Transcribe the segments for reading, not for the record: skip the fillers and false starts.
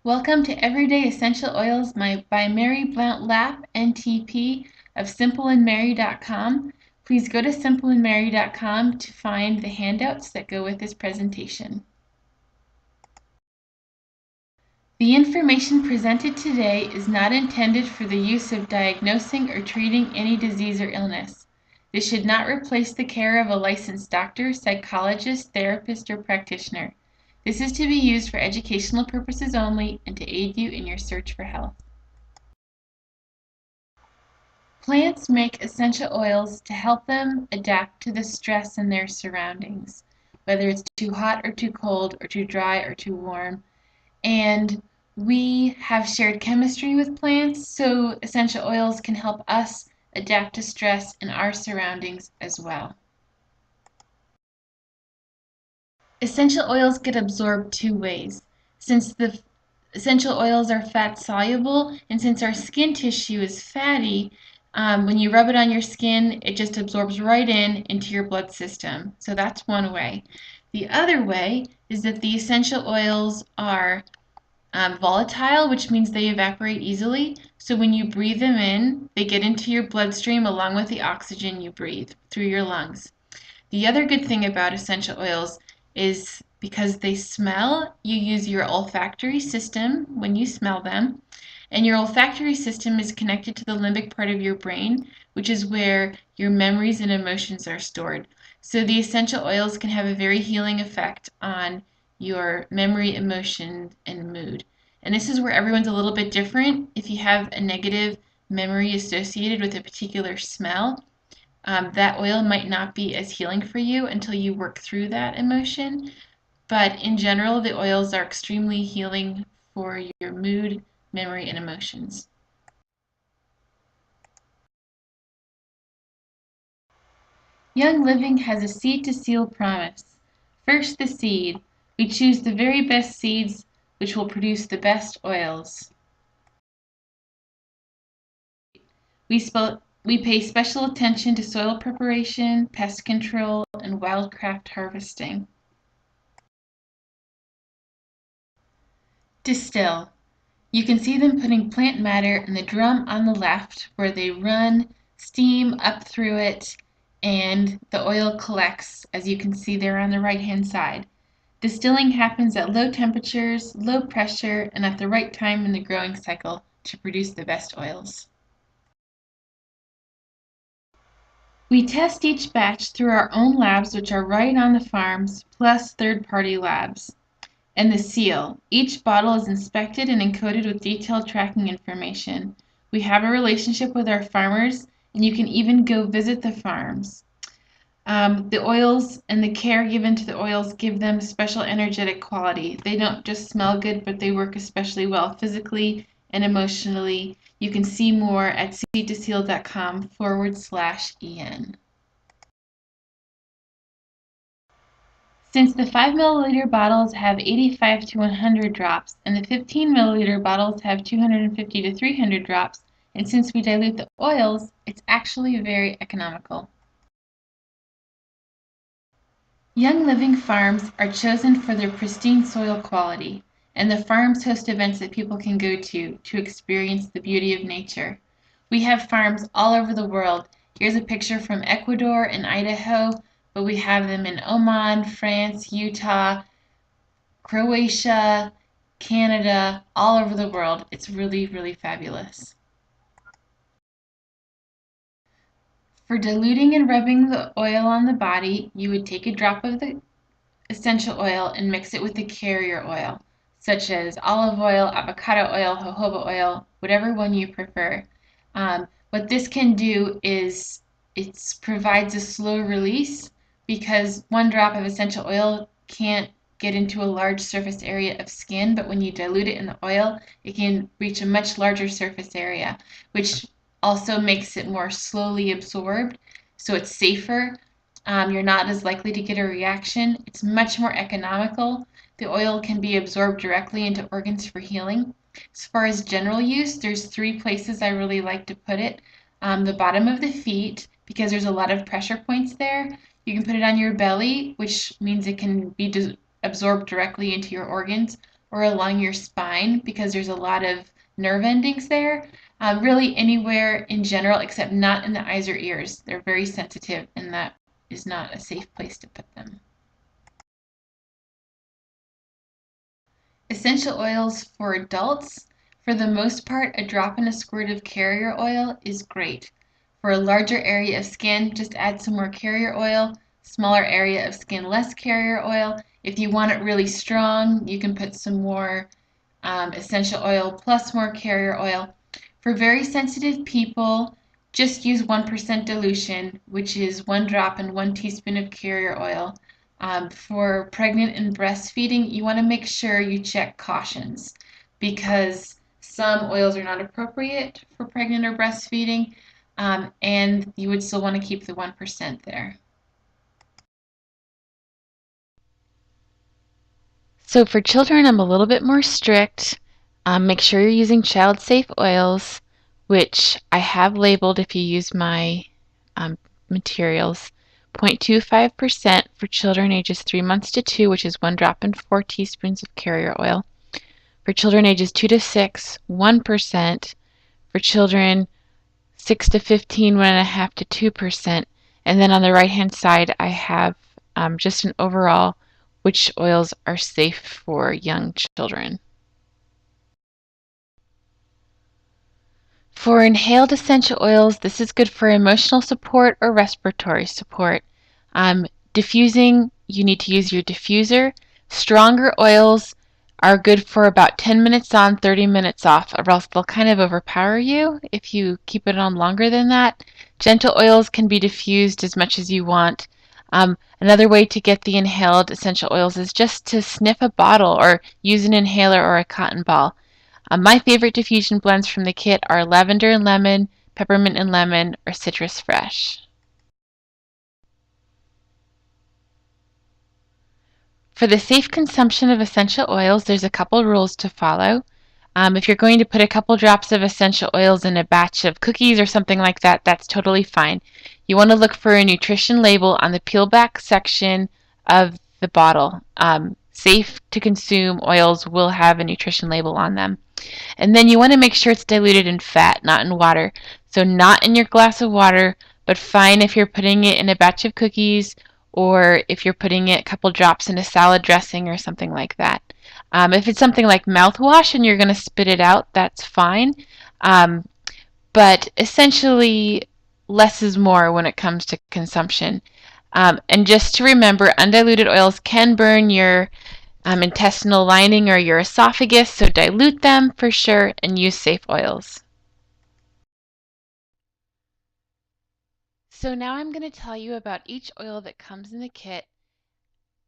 Welcome to Everyday Essential Oils by Mary Blount Lapp, NTP of simpleandmary.com. Please go to simpleandmary.com to find the handouts that go with this presentation. The information presented today is not intended for the use of diagnosing or treating any disease or illness. This should not replace the care of a licensed doctor, psychologist, therapist, or practitioner. This is to be used for educational purposes only and to aid you in your search for health. Plants make essential oils to help them adapt to the stress in their surroundings, whether it's too hot or too cold or too dry or too warm. And we have shared chemistry with plants, so essential oils can help us adapt to stress in our surroundings as well. Essential oils get absorbed two ways. Since the essential oils are fat soluble, and since our skin tissue is fatty, when you rub it on your skin, it just absorbs right into your blood system. So that's one way. The other way is that the essential oils are volatile, which means they evaporate easily. So when you breathe them in, they get into your bloodstream along with the oxygen you breathe through your lungs. The other good thing about essential oils is because they smell, you use your olfactory system when you smell them. And your olfactory system is connected to the limbic part of your brain, which is where your memories and emotions are stored. So the essential oils can have a very healing effect on your memory, emotion, and mood. And this is where everyone's a little bit different. If you have a negative memory associated with a particular smell, that oil might not be as healing for you until you work through that emotion. But in general, the oils are extremely healing for your mood, memory, and emotions. Young Living has a seed to seal promise. First, the seed. We choose the very best seeds which will produce the best oils. We pay special attention to soil preparation, pest control, and wildcraft harvesting. Distill. You can see them putting plant matter in the drum on the left where they run steam up through it and the oil collects, as you can see there on the right hand side. Distilling happens at low temperatures, low pressure, and at the right time in the growing cycle to produce the best oils. We test each batch through our own labs, which are right on the farms, plus third-party labs. And the seal. Each bottle is inspected and encoded with detailed tracking information. We have a relationship with our farmers, and you can even go visit the farms. The oils and the care given to the oils give them special energetic quality. They don't just smell good, but they work especially well physically and emotionally. You can see more at seedtoseal.com/en. Since the 5 milliliter bottles have 85 to 100 drops and the 15 milliliter bottles have 250 to 300 drops, and since we dilute the oils, it's actually very economical. Young Living farms are chosen for their pristine soil quality, and the farms host events that people can go to experience the beauty of nature. We have farms all over the world. Here's a picture from Ecuador and Idaho, but we have them in Oman, France, Utah, Croatia, Canada, all over the world. It's really, really fabulous. For diluting and rubbing the oil on the body, you would take a drop of the essential oil and mix it with the carrier oil, such as olive oil, avocado oil, jojoba oil, whatever one you prefer. What this can do is it provides a slow release because one drop of essential oil can't get into a large surface area of skin, but when you dilute it in the oil, it can reach a much larger surface area, which also makes it more slowly absorbed, so it's safer. You're not as likely to get a reaction. It's much more economical. The oil can be absorbed directly into organs for healing. As far as general use, there's 3 places I really like to put it. The bottom of the feet, because there's a lot of pressure points there. You can put it on your belly, which means it can be absorbed directly into your organs, or along your spine because there's a lot of nerve endings there. Really anywhere in general, except not in the eyes or ears. They're very sensitive, and that is not a safe place to put them. Essential oils for adults, for the most part, a drop and a squirt of carrier oil is great. For a larger area of skin, just add some more carrier oil. Smaller area of skin, less carrier oil. If you want it really strong, you can put some more essential oil plus more carrier oil. For very sensitive people, just use 1% dilution, which is 1 drop and 1 teaspoon of carrier oil. For pregnant and breastfeeding, you want to make sure you check cautions because some oils are not appropriate for pregnant or breastfeeding, and you would still want to keep the 1% there. So for children, I'm a little bit more strict. Make sure you're using child-safe oils, which I have labeled if you use my um, materials. 0.25% for children ages 3 months to 2, which is 1 drop and 4 teaspoons of carrier oil. For children ages 2 to 6, 1%. For children 6 to 15, 1.5 to 2%. And then on the right hand side, I have just an overall which oils are safe for young children. For inhaled essential oils, this is good for emotional support or respiratory support. Diffusing, you need to use your diffuser. Stronger oils are good for about 10 minutes on, 30 minutes off, or else they'll kind of overpower you if you keep it on longer than that. Gentle oils can be diffused as much as you want. Another way to get the inhaled essential oils is just to sniff a bottle or use an inhaler or a cotton ball. My favorite diffusion blends from the kit are lavender and lemon, peppermint and lemon, or citrus fresh. For the safe consumption of essential oils, there's a couple rules to follow. If you're going to put a couple drops of essential oils in a batch of cookies or something like that, that's totally fine. You want to look for a nutrition label on the peel back section of the bottle. Safe to consume oils will have a nutrition label on them. And then you want to make sure it's diluted in fat, not in water. So not in your glass of water, but fine if you're putting it in a batch of cookies or if you're putting it a couple drops in a salad dressing or something like that. If it's something like mouthwash and you're going to spit it out, that's fine. Um, but essentially, less is more when it comes to consumption. And just to remember, undiluted oils can burn your intestinal lining or your esophagus, so dilute them for sure and use safe oils. So now I'm going to tell you about each oil that comes in the kit,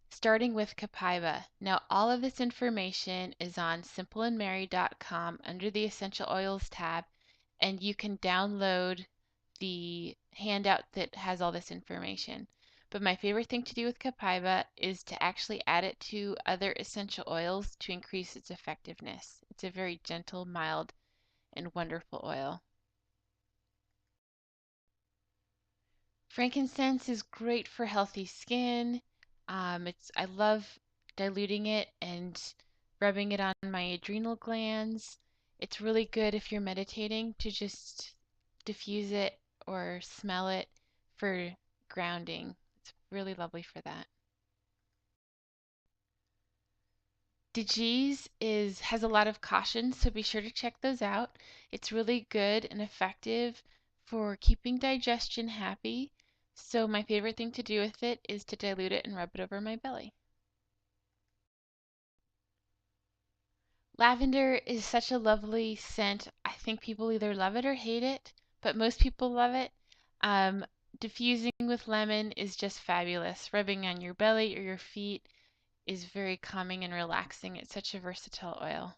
starting with Copaiba. Now all of this information is on simpleandmerry.com under the Essential Oils tab, and you can download the handout that has all this information. But my favorite thing to do with Copaiba is to actually add it to other essential oils to increase its effectiveness. It's a very gentle, mild, and wonderful oil. Frankincense is great for healthy skin. I love diluting it and rubbing it on my adrenal glands. It's really good if you're meditating to just diffuse it or smell it for grounding. It's really lovely for that. DG's has a lot of cautions, so be sure to check those out. It's really good and effective for keeping digestion happy. So my favorite thing to do with it is to dilute it and rub it over my belly. Lavender is such a lovely scent. I think people either love it or hate it, but most people love it. Um, Diffusing with lemon is just fabulous. Rubbing on your belly or your feet is very calming and relaxing. It's such a versatile oil.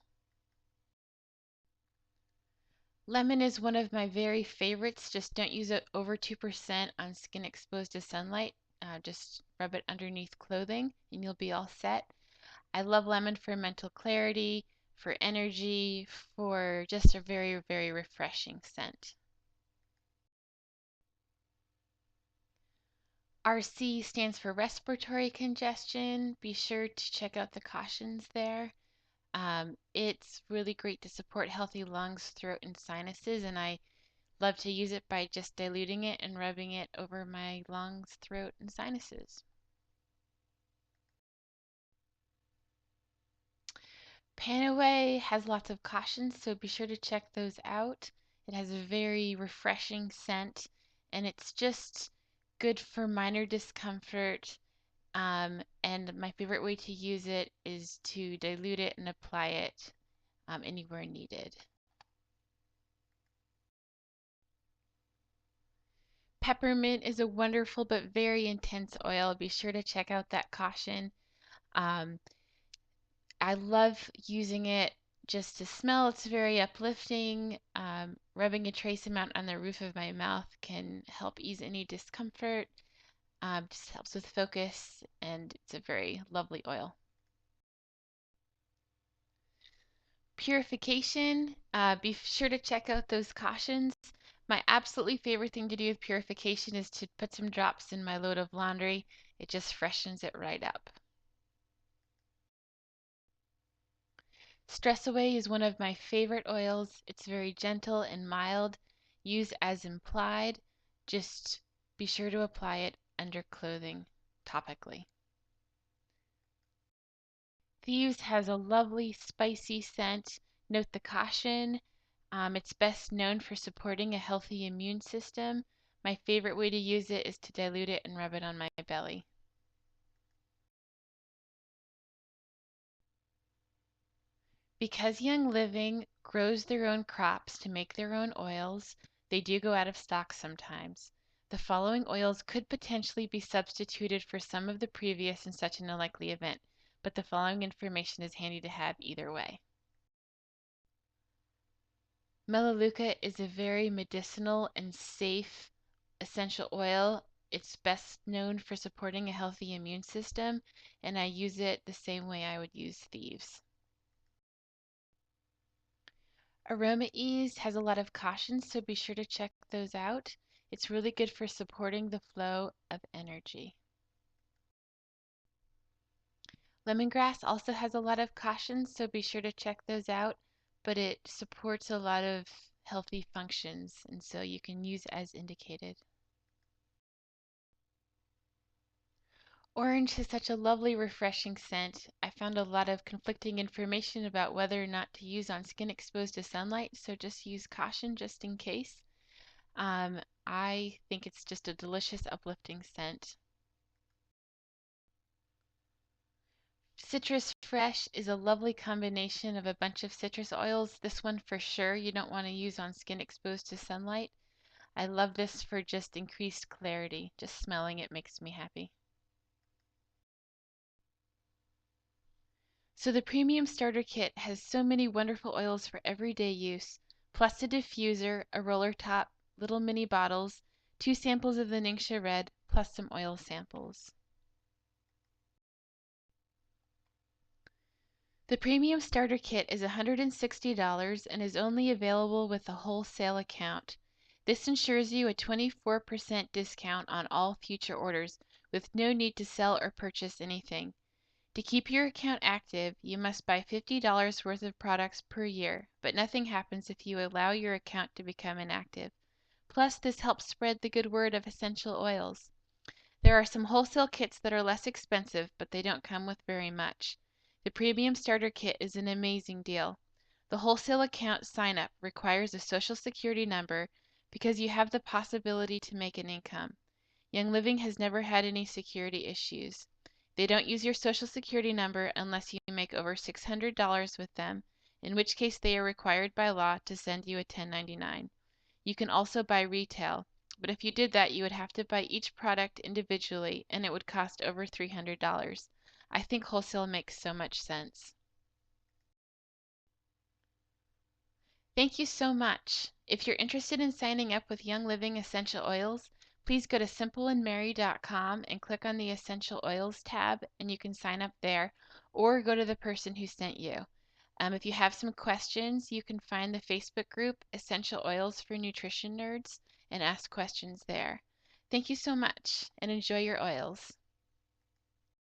Lemon is one of my very favorites. Just don't use it over 2% on skin exposed to sunlight. Just rub it underneath clothing and you'll be all set. I love lemon for mental clarity, for energy, for just a very, very refreshing scent. RC stands for respiratory congestion. Be sure to check out the cautions there. It's really great to support healthy lungs, throat, and sinuses, and I love to use it by just diluting it and rubbing it over my lungs, throat, and sinuses. Panaway has lots of cautions, so be sure to check those out. It has a very refreshing scent, and it's just good for minor discomfort. And my favorite way to use it is to dilute it and apply it anywhere needed. Peppermint is a wonderful but very intense oil. Be sure to check out that caution. Um, I love using it just to smell. It's very uplifting. Rubbing a trace amount on the roof of my mouth can help ease any discomfort. Just helps with focus, and it's a very lovely oil. Purification, be sure to check out those cautions. My absolutely favorite thing to do with purification is to put some drops in my load of laundry. It just freshens it right up. Stress Away is one of my favorite oils. It's very gentle and mild. Use as implied. Just be sure to apply it under clothing topically. Thieves has a lovely spicy scent. Note the caution. It's best known for supporting a healthy immune system. My favorite way to use it is to dilute it and rub it on my belly. Because Young Living grows their own crops to make their own oils, they do go out of stock sometimes. The following oils could potentially be substituted for some of the previous in such an unlikely event, but the following information is handy to have either way. Melaleuca is a very medicinal and safe essential oil. It's best known for supporting a healthy immune system, and I use it the same way I would use Thieves. Aroma Ease has a lot of cautions, so be sure to check those out. It's really good for supporting the flow of energy. Lemongrass also has a lot of cautions, so be sure to check those out, but it supports a lot of healthy functions, and so you can use as indicated. Orange has such a lovely, refreshing scent. I found a lot of conflicting information about whether or not to use on skin exposed to sunlight, so just use caution just in case. I think it's just a delicious, uplifting scent. Citrus Fresh is a lovely combination of a bunch of citrus oils. This one for sure you don't want to use on skin exposed to sunlight. I love this for just increased clarity. Just smelling it makes me happy. So the Premium Starter Kit has so many wonderful oils for everyday use, plus a diffuser, a roller top, little mini bottles, 2 samples of the Ningxia Red, plus some oil samples. The Premium Starter Kit is $160 and is only available with a wholesale account. This ensures you a 24% discount on all future orders with no need to sell or purchase anything. To keep your account active, you must buy $50 worth of products per year, but nothing happens if you allow your account to become inactive. Plus, this helps spread the good word of essential oils. There are some wholesale kits that are less expensive, but they don't come with very much. The Premium Starter Kit is an amazing deal. The wholesale account sign up requires a social security number because you have the possibility to make an income. Young Living has never had any security issues. They don't use your social security number unless you make over $600 with them, in which case they are required by law to send you a 1099. You can also buy retail, but if you did that, you would have to buy each product individually and it would cost over $300. I think wholesale makes so much sense. Thank you so much. If you're interested in signing up with Young Living Essential Oils, please go to simpleandmerry.com and click on the Essential Oils tab, and you can sign up there, or go to the person who sent you. If you have some questions, you can find the Facebook group Essential Oils for Nutrition Nerds and ask questions there. Thank you so much, and enjoy your oils.